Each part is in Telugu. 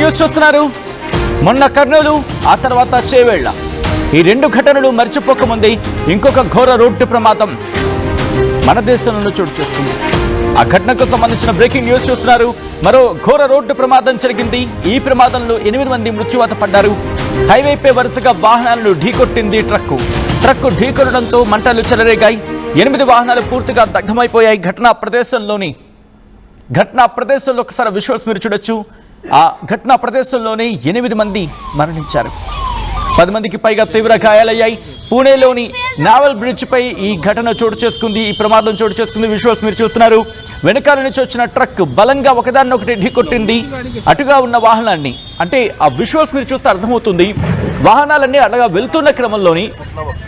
న్యూస్ చూస్తున్నారు. మొన్న కర్నూలు, ఆ తర్వాత చేవేళ్ల, ఈ రెండు ఘటనలు మర్చిపోకముందే ఇంకొక ఘోర రోడ్డు ప్రమాదం మన దేశంలో చోటు చేసుకుంది. ఆ ఘటనకు సంబంధించిన బ్రేకింగ్ న్యూస్ చూస్తున్నారు. మరో ఘోర రోడ్డు ప్రమాదం జరిగింది. ఈ ప్రమాదంలో 8 మంది మృత్యువాత పడ్డారు. హైవేపై వరుసగా వాహనాలను ఢీకొట్టింది ట్రక్కు ఢీకొనడంతో మంటలు చెలరేగాయి. 8 వాహనాలు పూర్తిగా దగ్ధమైపోయాయి. ఘటనా ప్రదేశంలో ఒకసారి విజువల్స్ మీరు చూడొచ్చు. ఆ ఘటనా ప్రదేశంలోనే 8 మంది మరణించారు. 10 మందికి పైగా తీవ్ర గాయాలయ్యాయి. పూణేలోని నావల్ బ్రిడ్జ్ పై ఈ ఘటన చోటు చేసుకుంది. ఈ ప్రమాదం చోటు చేసుకుంది. విజువల్స్ మీరు చూస్తున్నారు. వెనకాల నుంచి వచ్చిన ట్రక్ బలంగా ఒకదాన్నొకటి ఢీకొట్టింది అటుగా ఉన్న వాహనాన్ని. అంటే ఆ విజువల్స్ మీరు చూస్తే అర్థమవుతుంది. వాహనాలన్నీ అలా వెళ్తున్న క్రమంలోని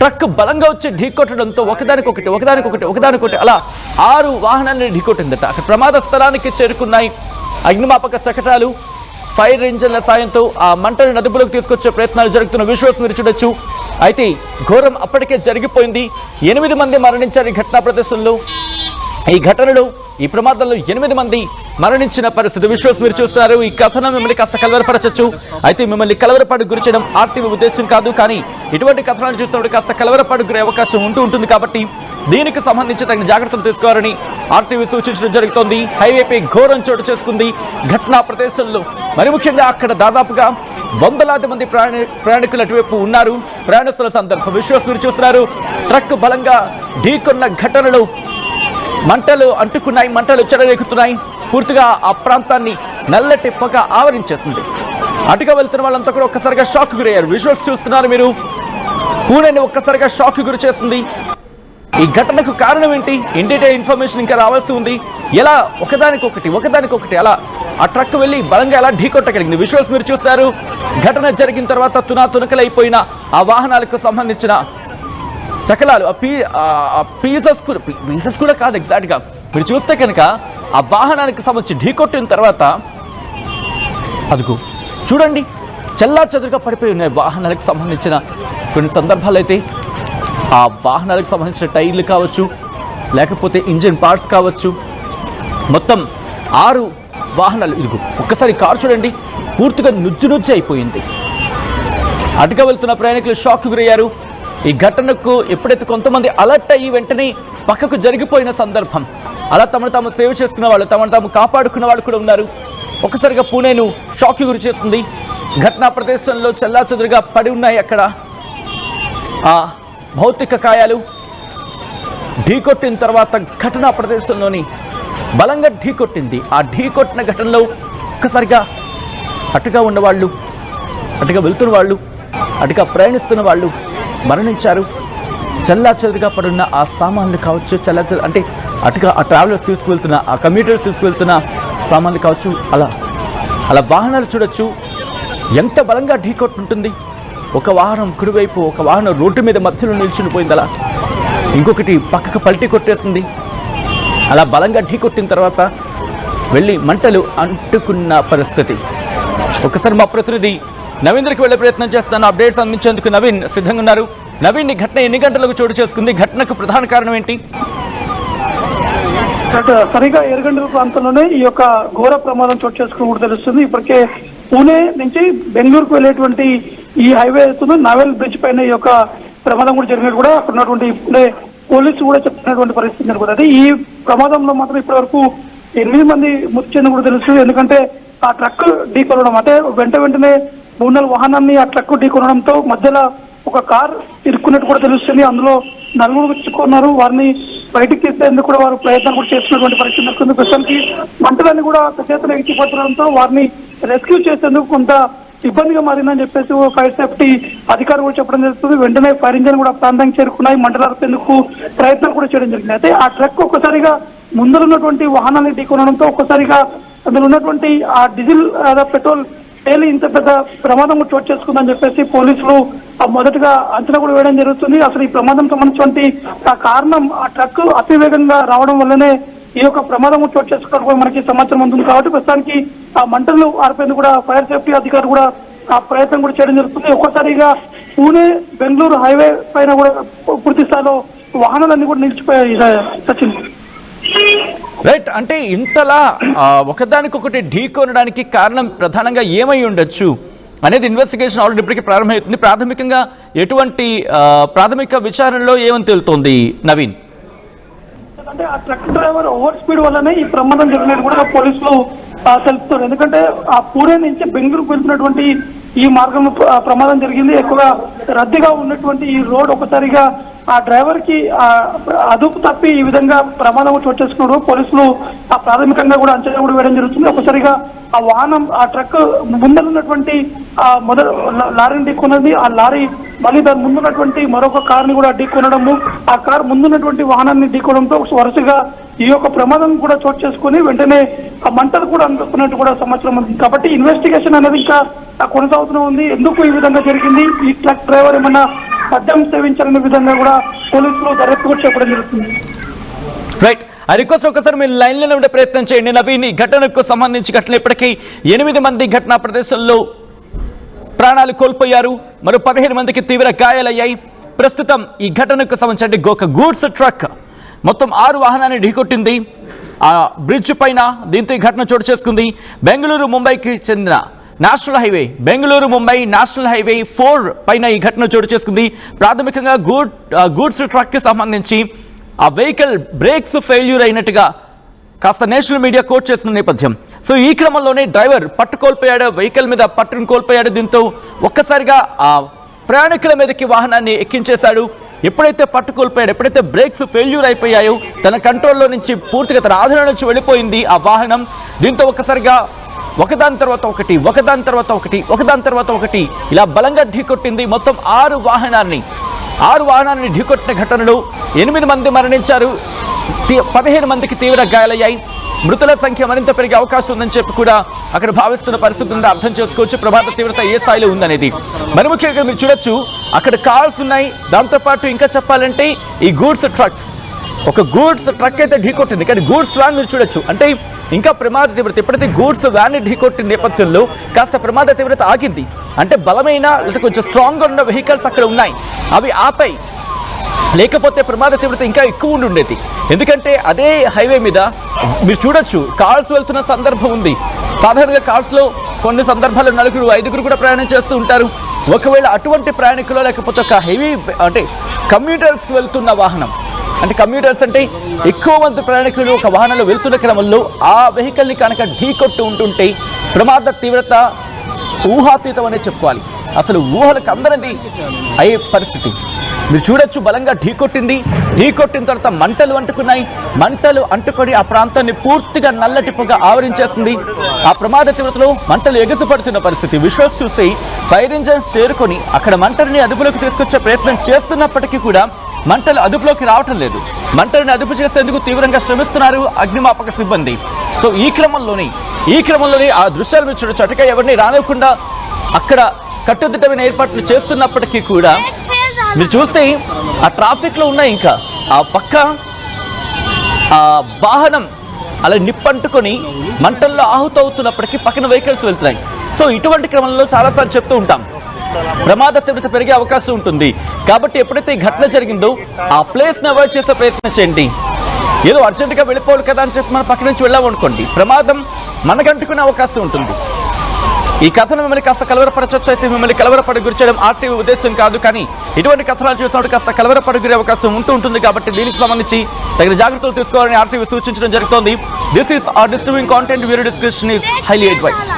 ట్రక్ బలంగా వచ్చి ఢీకొట్టడంతో ఒకదానికొకటి అలా 6 వాహనాలని ఢీకొట్టిందట. అక్కడ ప్రమాద స్థలానికి చేరుకున్నాయి అగ్నిమాపక శకటాలు. ఫైర్ ఇంజన్ల సాయంతో ఆ మంటను అదుపులోకి తీసుకొచ్చే ప్రయత్నాలు జరుగుతున్న విజువల్స్ మీరు చూడొచ్చు. అయితే ఘోరం అప్పటికే జరిగిపోయింది. 8 మంది మరణించారు ఈ ఘటనా ప్రదేశంలో. ఈ ప్రమాదంలో 8 మంది మరణించిన పరిస్థితి విజువల్స్ మీరు చూస్తున్నారు. ఈ కథనం మిమ్మల్ని కాస్త కలవరపరచచ్చు. అయితే మిమ్మల్ని కలవరపాటు గురి చేయడం ఆర్టీవీ ఉద్దేశం కాదు. కానీ ఇటువంటి కథనాలు చూసినప్పుడు కాస్త కలవరపాటు గురే అవకాశం ఉంటుంది. కాబట్టి దీనికి సంబంధించి తగిన జాగ్రత్తలు తీసుకోవాలని ఆర్టీవీ సూచించడం జరుగుతోంది. హైవేపై ఘోరం చోటు చేసుకుంది ఘటనా ప్రదేశంలో. మరి ముఖ్యంగా అక్కడ దాదాపుగా 100లాది మంది ప్రయాణికులు అటువైపు ఉన్నారు. ప్రయాణిస్తున్న సందర్భం విజువల్స్ మీరు చూస్తున్నారు. ట్రక్ బలంగా ఢీకొన్న ఘటనలో మంటలు అంటుకున్నాయి, మంటలు చెలరేగుతున్నాయి. పూర్తిగా ఆ ప్రాంతాన్ని నల్లటి పొగ ఆవరించేసింది. అటుగా వెళ్తున్న వాళ్ళంతా కూడా ఒక్కసారిగా షాక్ గురయ్యారు. విజువల్స్ చూస్తున్నారు మీరు. పూణేని ఒక్కసారిగా షాక్ గురి చేసింది. ఈ ఘటనకు కారణం ఏంటి? ఇన్ డీటెయిల్ ఇన్ఫర్మేషన్ ఇంకా రావాల్సి ఉంది. ఎలా ఒకదానికొకటి అలా ఆ ట్రక్ వెళ్ళి బలంగా ఎలా ఢీకొట్టగలిగింది విజువల్స్ మీరు చూస్తారు. ఘటన జరిగిన తర్వాత తునకలైపోయిన ఆ వాహనాలకు సంబంధించిన శకలాలు, పీసెస్ కూడా కాదు ఎగ్జాక్ట్గా మీరు చూస్తే కనుక ఆ వాహనానికి సంబంధించి ఢీకొట్టిన తర్వాత అదుగు చూడండి చెల్లాచెదురుగా పడిపోయి ఉన్నాయి వాహనాలకు సంబంధించిన కొన్ని సందర్భాలు. అయితే ఆ వాహనాలకు సంబంధించిన టైర్లు కావచ్చు, లేకపోతే ఇంజిన్ పార్ట్స్ కావచ్చు, మొత్తం 6 వాహనాలు. ఇదిగో ఒక్కసారి కారు చూడండి, పూర్తిగా నుజ్జు అయిపోయింది. అటుగా వెళ్తున్న ప్రయాణికులు షాక్ గురయ్యారు. ఈ ఘటనకు ఎప్పుడైతే కొంతమంది అలర్ట్ అయ్యి వెంటనే పక్కకు జరిగిపోయిన సందర్భం, అలా తమను తాము సేవ్ చేసుకున్న వాళ్ళు, తమను తాము కాపాడుకున్న వాళ్ళు కూడా ఉన్నారు. ఒక్కసారిగా పూణేను షాక్ గురి చేస్తుంది. ఘటనా ప్రదేశంలో చెల్లాచెదురుగా పడి ఉన్నాయి అక్కడ ఆ భౌతిక కాయాలు. ఢీకొట్టిన తర్వాత ఘటనా ప్రదేశంలోని బలంగా ఢీకొట్టింది. ఆ ఢీకొట్టిన ఘటనలో ఒక్కసారిగా అటుగా ఉన్నవాళ్ళు, అటుగా వెళ్తున్న వాళ్ళు, అటుగా ప్రయాణిస్తున్న వాళ్ళు మరణించారు. చెల్లాచెదురుగా పడున్న ఆ సామాన్లు కావచ్చు, అంటే అటుగా ఆ ట్రావెలర్స్ తీసుకువెళ్తున్న, ఆ కమ్యూటర్స్ తీసుకువెళ్తున్న సామాన్లు కావచ్చు, అలా వాహనాలు చూడొచ్చు ఎంత బలంగా ఢీకొట్టుంటుంది. ఒక వాహనం కుడివైపు, ఒక వాహనం రోడ్డు మీద మధ్యలో నిల్చుని పోయింది. అలా ఇంకొకటి పక్కకు పల్టీ కొట్టేస్తుంది. అలా బలంగా ఢీకొట్టిన తర్వాత వెళ్ళి మంటలు అంటుకున్న పరిస్థితి. ఒకసారి మా ప్రతినిధి నవీంద్రకి వెళ్ళే ప్రయత్నం చేస్తాను. అప్డేట్స్ అందించేందుకు నవీన్ సిద్ధంగా ఉన్నారు. నవీన్, ఈ ఘటన ఎన్ని గంటలకు చోటు చేసుకుంది? ఘటనకు ప్రధాన కారణం ఏంటి? సరిగా 7 గంటల ప్రాంతంలోనే ఈ యొక్క ఘోర ప్రమాదం చోటు చేసుకుని కూడా తెలుస్తుంది. ఇప్పటికే పూణే నుంచి బెంగళూరుకు వెళ్ళేటువంటి ఈ హైవే నావెల్ బ్రిడ్జ్ పైన ఈ యొక్క ప్రమాదం కూడా జరిగినట్టు కూడా అక్కడ ఉన్నటువంటి పూణే పోలీసులు కూడా చెప్తున్నటువంటి పరిస్థితి కూడా. అది ఈ ప్రమాదంలో మాత్రం ఇప్పటి వరకు 8 మంది మృతి చెంది కూడా తెలుస్తుంది. ఎందుకంటే ఆ ట్రక్ ఢీకొనడం, అంటే వెంటనే 3-4 వాహనాన్ని ఆ ట్రక్ ఢీకొనడంతో మధ్యలో ఒక కార్ ఇరుక్కున్నట్టు కూడా తెలుస్తుంది. అందులో 4 చిక్కున్నారు. వారిని బయటికి తీసేందుకు కూడా వారు ప్రయత్నం కూడా చేస్తున్నటువంటి పరిస్థితి దొరుకుతుంది. ప్రస్తుతానికి మంటలన్నీ కూడా పెద్ద ఎక్కిపోతుండడంతో వారిని రెస్క్యూ చేసేందుకు కొంత ఇబ్బందిగా మారిందని చెప్పేసి ఫైర్ సేఫ్టీ అధికారులు కూడా చెప్పడం జరుగుతుంది. వెంటనే ఫైర్ ఇంజన్ కూడా ప్రాంతానికి చేరుకున్నాయి. మంటలు ఆర్పేందుకు ప్రయత్నం కూడా చేయడం జరిగింది. అయితే ఆ ట్రక్ ఒక్కసారిగా ముందరున్నటువంటి వాహనాన్ని ఢీకొనడంతో ఒక్కసారిగా అందులో ఉన్నటువంటి ఆ డీజిల్ పెట్రోల్ తేలి ఇంత పెద్ద ప్రమాదం కూడా చోటు చేసుకుందని చెప్పేసి పోలీసులు మొదటగా అంచనా కూడా వేయడం జరుగుతుంది. అసలు ఈ ప్రమాదం సంబంధించినటువంటి ఆ కారణం ఆ ట్రక్ అతివేగంగా రావడం వల్లనే ఈ యొక్క ప్రమాదం చోటు చేసుకోవడం మనకి సమాచారం అందుతుంది. కాబట్టి ప్రస్తుతానికి ఆ మంటలు ఆర్పేందుకు కూడా ఫైర్ సేఫ్టీ అధికారులు కూడా ఆ ప్రయత్నం కూడా చేయడం జరుగుతుంది. ఒక్కసారిగా పూణే బెంగళూరు హైవే పైన కూడా పూర్తి స్థాయిలో వాహనాలన్నీ కూడా నిలిచిపోయాయి. సచిన్. రైట్, అంటే ఇంతలా ఒకదానికొకటి ఢీకొనడానికి కారణం ప్రధానంగా ఏమై ఉండొచ్చు అనేది ఇన్వెస్టిగేషన్ ఆల్రెడీ ఇప్పటికీ ప్రారంభమవుతుంది. ప్రాథమికంగా ఎటువంటి ప్రాథమిక విచారణలో ఏమని తెలుస్తోంది నవీన్? అంటే ఆ ట్రక్ డ్రైవర్ ఓవర్ స్పీడ్ వల్లనే ఈ ప్రమాదం జరిగినట్టు కూడా పోలీసులు తెలుపుతారు. ఎందుకంటే ఆ పూణే నుంచి బెంగళూరుకు వెళ్తున్నటువంటి ఈ మార్గం ప్రమాదం జరిగింది. ఎక్కువగా రద్దీగా ఉన్నటువంటి ఈ రోడ్ ఒకసారిగా ఆ డ్రైవర్ కి అదుపు తప్పి ఈ విధంగా ప్రమాదం చోటు చేసుకున్నారు. పోలీసులు ఆ ప్రాథమికంగా కూడా అంచనా కూడా వేయడం జరుగుతుంది. ఒకసారిగా ఆ వాహనం ఆ ట్రక్ ముందరున్నటువంటి మొదటి లారీని ఢీకొన్నది. ఆ లారీ మళ్ళీ దాని ముందున్నటువంటి మరొక కార్ని కూడా ఢీకొనడము, ఆ కార్ ముందున్నటువంటి వాహనాన్ని ఢీకొనడంతో వరుసగా ఈ యొక్క ప్రమాదం కూడా చోటు చేసుకుని వెంటనే ఆ మంటలు కూడా అందుకున్నట్టు కూడా సమాచారం ఉంది. కాబట్టి ఇన్వెస్టిగేషన్ అనేది ఇంకా కొనసాగుతూనే ఉంది. ఎందుకు ఈ విధంగా జరిగింది, ఈ ట్రక్ డ్రైవర్ ఏమన్నా మద్యం సేవించాలనే విధంగా కూడా పోలీసులు దర్యాప్తు కూడా చెప్పడం జరుగుతుంది. రైట్, ఆ రిక్వెస్ట్ ఒకసారి మీరు లైన్లోనే ఉండే ప్రయత్నం చేయండి నవీన్. ఈ ఘటనకు సంబంధించి ఘటన ఇప్పటికీ 8 మంది ఘటనా ప్రదేశంలో ప్రాణాలు కోల్పోయారు, మరో 15 మందికి తీవ్ర గాయాలయ్యాయి. ప్రస్తుతం ఈ ఘటనకు సంబంధించి ఒక గూడ్స్ ట్రక్ మొత్తం 6 వాహనాన్ని ఢీకొట్టింది ఆ బ్రిడ్జ్ పైన. దీంతో ఈ ఘటన చోటు చేసుకుంది. బెంగళూరు ముంబైకి చెందిన national highway, Bengaluru Mumbai national highway 4 పైన ఈ ఘటన చోటు చేసుకుంది. ప్రాథమికంగా గూడ్స్ ట్రక్కి సంబంధించి ఆ వెహికల్ బ్రేక్స్ ఫెయిల్యూర్ అయినట్టుగా కాస్త నేషనల్ మీడియా కోట్ చేస్తున్న నేపథ్యం. సో ఈ క్రమంలోనే డ్రైవర్ కోల్పోయాడు, వెహికల్ మీద పట్టును కోల్పోయాడు. దీంతో ఒక్కసారిగా ఆ ప్రయాణికుల మీదకి వాహనాన్ని ఎక్కించేశాడు. ఎప్పుడైతే కోల్పోయాడు, ఎప్పుడైతే బ్రేక్స్ ఫెయిల్యూర్ అయిపోయాయో తన కంట్రోల్లో నుంచి పూర్తిగా తన ఆధీనం నుంచి వెళ్ళిపోయింది ఆ వాహనం. దీంతో ఒక్కసారిగా ఒకదాని తర్వాత ఒకటి ఇలా బలంగా ఢీకొట్టింది. మొత్తం 6 వాహనాన్ని ఢీకొట్టిన ఘటనలో 8 మంది మరణించారు, 15 మందికి తీవ్ర గాయాలయ్యాయి. మృతుల సంఖ్య మరింత పెరిగే అవకాశం ఉందని చెప్పి కూడా అక్కడ భావిస్తున్న పరిస్థితి ఉంటే అర్థం చేసుకోవచ్చు ప్రమాద తీవ్రత ఏ స్థాయిలో ఉందనేది. మరి ముఖ్యంగా మీరు చూడొచ్చు అక్కడ కార్స్ ఉన్నాయి. దాంతోపాటు ఇంకా చెప్పాలంటే ఈ గూడ్స్ ట్రక్స్, ఒక గూడ్స్ ట్రక్ అయితే ఢీకొట్టింది, కానీ గూడ్స్ వ్యాన్ మీరు చూడొచ్చు. అంటే ఇంకా ప్రమాద తీవ్రత, ఎప్పుడైతే గూడ్స్ వ్యాన్ ఢీకొట్టిన నేపథ్యంలో కాస్త ప్రమాద తీవ్రత ఆగింది. అంటే బలమైన లేదా కొంచెం స్ట్రాంగ్గా ఉన్న వెహికల్స్ అక్కడ ఉన్నాయి, అవి ఆపాయి. లేకపోతే ప్రమాద తీవ్రత ఇంకా ఎక్కువ ఉండేది. ఎందుకంటే అదే హైవే మీద మీరు చూడొచ్చు కార్స్ వెళ్తున్న సందర్భం ఉంది. సాధారణంగా కార్స్లో కొన్ని సందర్భాల్లో 4-5 కూడా ప్రయాణం చేస్తూ ఉంటారు. ఒకవేళ అటువంటి ప్రయాణికులు లేకపోతే ఒక హెవీ అంటే కమ్యూటర్స్ వెళ్తున్న వాహనం, అంటే కమ్యూటర్స్ అంటే ఎక్కువ మంది ప్రయాణికులు ఒక వాహనంలో వెళ్తున్న క్రమంలో ఆ వెహికల్ని కనుక ఢీకొట్టు ఉంటుంటే ప్రమాద తీవ్రత ఊహాతీతం అనే చెప్పుకోవాలి. అసలు ఊహలకు అందరిది అయ్యే పరిస్థితి. మీరు చూడొచ్చు బలంగా ఢీకొట్టిన తర్వాత మంటలు అంటుకొని ఆ ప్రాంతాన్ని పూర్తిగా నల్లటి పొగ ఆవరించేస్తుంది. ఆ ప్రమాద తీవ్రతలో మంటలు ఎగసిపడుతున్న పరిస్థితి. విజువల్స్ చూస్తే ఫైర్ ఇంజన్స్ చేరుకొని అక్కడ మంటల్ని అదుపులోకి తీసుకొచ్చే ప్రయత్నం చేస్తున్నప్పటికీ కూడా మంటలు అదుపులోకి రావటం లేదు. మంటల్ని అదుపు చేసేందుకు తీవ్రంగా శ్రమిస్తున్నారు అగ్నిమాపక సిబ్బంది. సో ఈ క్రమంలోనే ఆ దృశ్యాలు మీరు చూడొచ్చు. అటుగా ఎవరిని రానివ్వకుండా అక్కడ కట్టుదిట్టమైన ఏర్పాట్లు చేస్తున్నప్పటికీ కూడా మీరు చూస్తే ఆ ట్రాఫిక్లో ఉన్నాయి. ఇంకా ఆ పక్క ఆ వాహనం అలా నిప్పంటుకొని మంటల్లో ఆహుతవుతున్నప్పటికీ పక్కన వెహికల్స్ వెళ్తున్నాయి. సో ఇటువంటి క్రమంలో చాలాసార్లు చెప్తూ ఉంటాం ప్రమాద తీవ్రత పెరిగే అవకాశం ఉంటుంది. కాబట్టి ఎప్పుడైతే ఈ ఘటన జరిగిందో ఆ ప్లేస్ని అవాయిడ్ చేసే ప్రయత్నం చేయండి. ఏదో అర్జెంటుగా వెళ్ళిపోవాలి కదా అని చెప్పి మన పక్క నుంచి వెళ్ళామనుకోండి, ప్రమాదం మనకంటుకునే అవకాశం ఉంటుంది. ఈ కథను మిమ్మల్ని కాస్త కలవరపరచొచ్చు, అయితే మిమ్మల్ని కలవరపడి గురి చేయడం ఆర్టీవీ ఉద్దేశం కాదు. కానీ ఇటువంటి కథనాలు చూసినప్పుడు కాస్త కలవరపడి గురే అవకాశం ఉంటుంది. కాబట్టి దీనికి సంబంధించి తగిన జాగ్రత్తలు తీసుకోవాలని ఆర్టీవీ సూచించడం జరుగుతోంది. This is a disturbing content. Viewer discretion is highly advice.